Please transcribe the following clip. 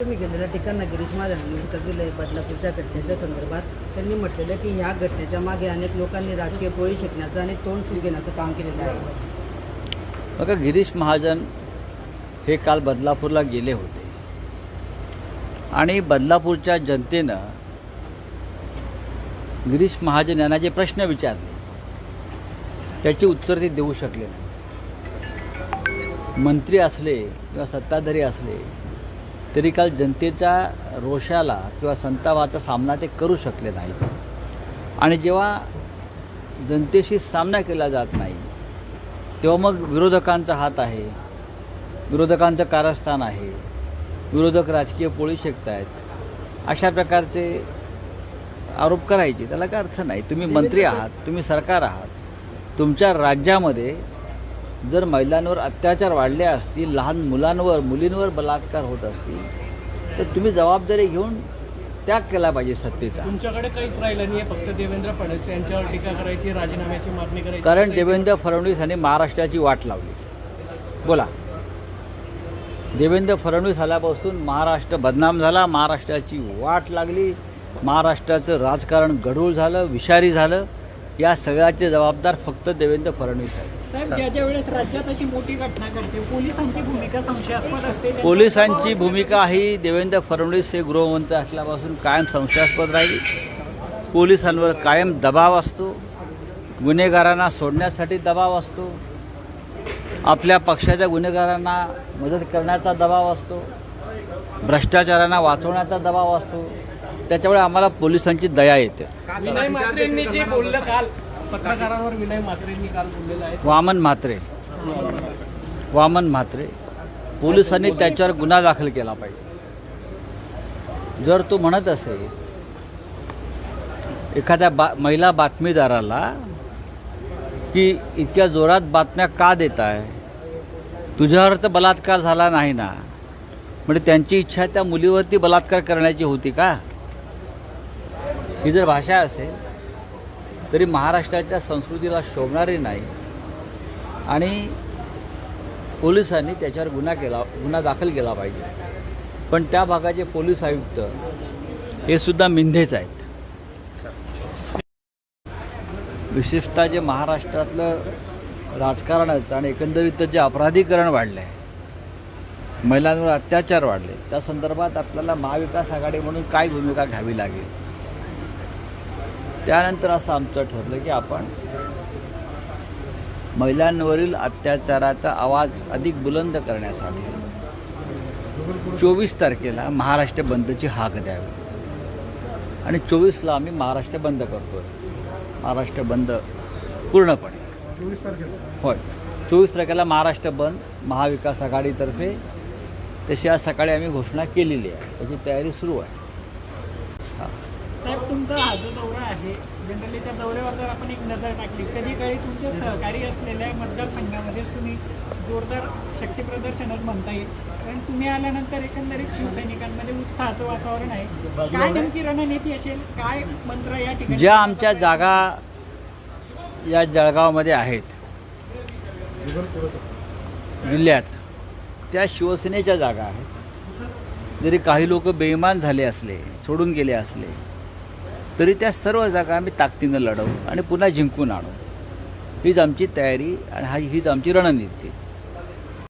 तुम्ही गेलेल्या ठिकाणी गिरीश महाजनांनी उत्तर दिले बदलापूरच्या घटनेच्या संदर्भात. त्यांनी म्हटलेलं की ह्या घटनेच्या मागे अनेक लोकांनी राजकीय पोळी शेकण्याचं आणि तोंड सूट घेण्याचं काम केलेलं आहे. बघा, गिरीश महाजन हे काल बदलापूरला गेले होते आणि बदलापूरच्या जनतेनं गिरीश महाजन यांना जे प्रश्न विचारले त्याची उत्तर ते देऊ शकले नाही. मंत्री असले किंवा सत्ताधारी असले तरी काल जनतेच्या रोषाला किंवा संतापाचा सामना ते करू शकले नाही. आणि जेव्हा जनतेशी सामना केला जात नाही तेव्हा मग विरोधकांचा हात आहे, विरोधकांचं कारस्थान आहे, विरोधक राजकीय पोळी शेकत आहेत, अशा प्रकारचे आरोप करायचे त्याला काय अर्थ नाही. तुम्ही मंत्री आहात, तुम्ही सरकार आहात. तुमच्या राज्यामध्ये जर महिलांवर अत्याचार वाढले असतील, लहान मुलांवर मुलींवर बलात्कार होत असतील तर तुम्ही जबाबदारी घेऊन त्याग केला पाहिजे सत्तेचा. तुमच्याकडे काहीच राहिलं नाही, फक्त देवेंद्र फडणवीस यांच्यावर टीका करायची, राजीनाम्याची मागणी करायची. कारण देवेंद्र फडणवीस यांनी महाराष्ट्राची वाट लावली. बोला, देवेंद्र फडणवीस आल्यापासून महाराष्ट्र बदनाम झाला, महाराष्ट्राची वाट लागली, महाराष्ट्राचं राजकारण गढूळ झालं, विषारी झालं. या सगळ्याचे जबाबदार फक्त देवेंद्र फडणवीस आहेत. साहेब, ज्या वेळेस राज्यात अशी मोठी घटना घडते पोलिसांची भूमिका संशयास्पद असते. पोलिसांची भूमिका ही देवेंद्र फडणवीस हे गृहमंत्री असल्यापासून कायम संशयास्पद राहिली. पोलिसांवर कायम दबाव असतो, गुन्हेगारांना सोडण्यासाठी दबाव असतो, आपल्या पक्षाच्या गुन्हेगारांना मदत करण्याचा दबाव असतो, भ्रष्टाचारांना वाचवण्याचा दबाव असतो. त्याच्यामुळे आम्हाला पोलिसांची दया येते. विनय म्हात्रेंनी जे बोललं काल पत्रकारांवर, विनय म्हात्रेंनी काल बोललेलं आहे. वामन म्हात्रे पोलिसांनी त्याच्यावर गुन्हा दाखल केला पाहिजे. जर तो म्हणत असेल एखाद्या महिला बातमीदाराला की इतक्या जोरात बातम्या का देत आहे, तुझ्यावर तर बलात्कार झाला नाही ना, म्हणजे त्यांची इच्छा त्या मुलीवरती बलात्कार करण्याची होती का, ही जर भाषा असेल तरी महाराष्ट्राच्या संस्कृतीला शोभणारी नाही. आणि पोलिसांनी त्याच्यावर गुन्हा दाखल केला पाहिजे. पण त्या भागाचे पोलीस आयुक्त हे सुद्धा मिंधेच आहेत. विशेषतः जे महाराष्ट्रातलं राजकारणाचं आणि एकंदरीत जे अपराधीकरण वाढलं आहे, महिलांवर अत्याचार वाढले, त्या संदर्भात आपल्याला महाविकास आघाडी म्हणून काय भूमिका घ्यावी लागेल. त्यानंतर असं आमचं ठरलं की आपण महिलांवरील अत्याचाराचा आवाज अधिक बुलंद करण्यासाठी 24 तारखेला महाराष्ट्र बंदची हाक द्यावी. आणि 24ला आम्ही महाराष्ट्र बंद करतो. महाराष्ट्र बंद पूर्णपणे. होय, 24 तारखेला महाराष्ट्र बंद महाविकास आघाडीतर्फे. तशी आज सकाळी आम्ही घोषणा केलेली आहे, त्याची तयारी सुरू आहे. साहेब, तुमचा हा जो दौरा आहे, जनरली त्या दौऱ्यावर जर आपण एक नजर टाकली, कधी काळी तुमच्या सहकारी असलेल्या मतदारसंघामध्येच तुम्ही जोरदार शक्तीप्रदर्शनच म्हणता येईल. कारण तुम्ही आल्यानंतर एकंदरीत शिवसैनिकांमध्ये उत्साहाचं वातावरण आहे. काय नेमकी रणनीती असेल, काय मंत्र या ठिकाणी? ज्या आमच्या जागा या जळगावमध्ये आहेत जिल्ह्यात, त्या शिवसेनेच्या जागा आहेत. जरी काही लोक बेईमान झाले असले, सोडून गेले असले, तरी त्या सर्व जागा आम्ही ताकदीनं लढवू आणि पुन्हा जिंकून आणू. हीच आमची तयारी आणि हीच आमची रणनीती.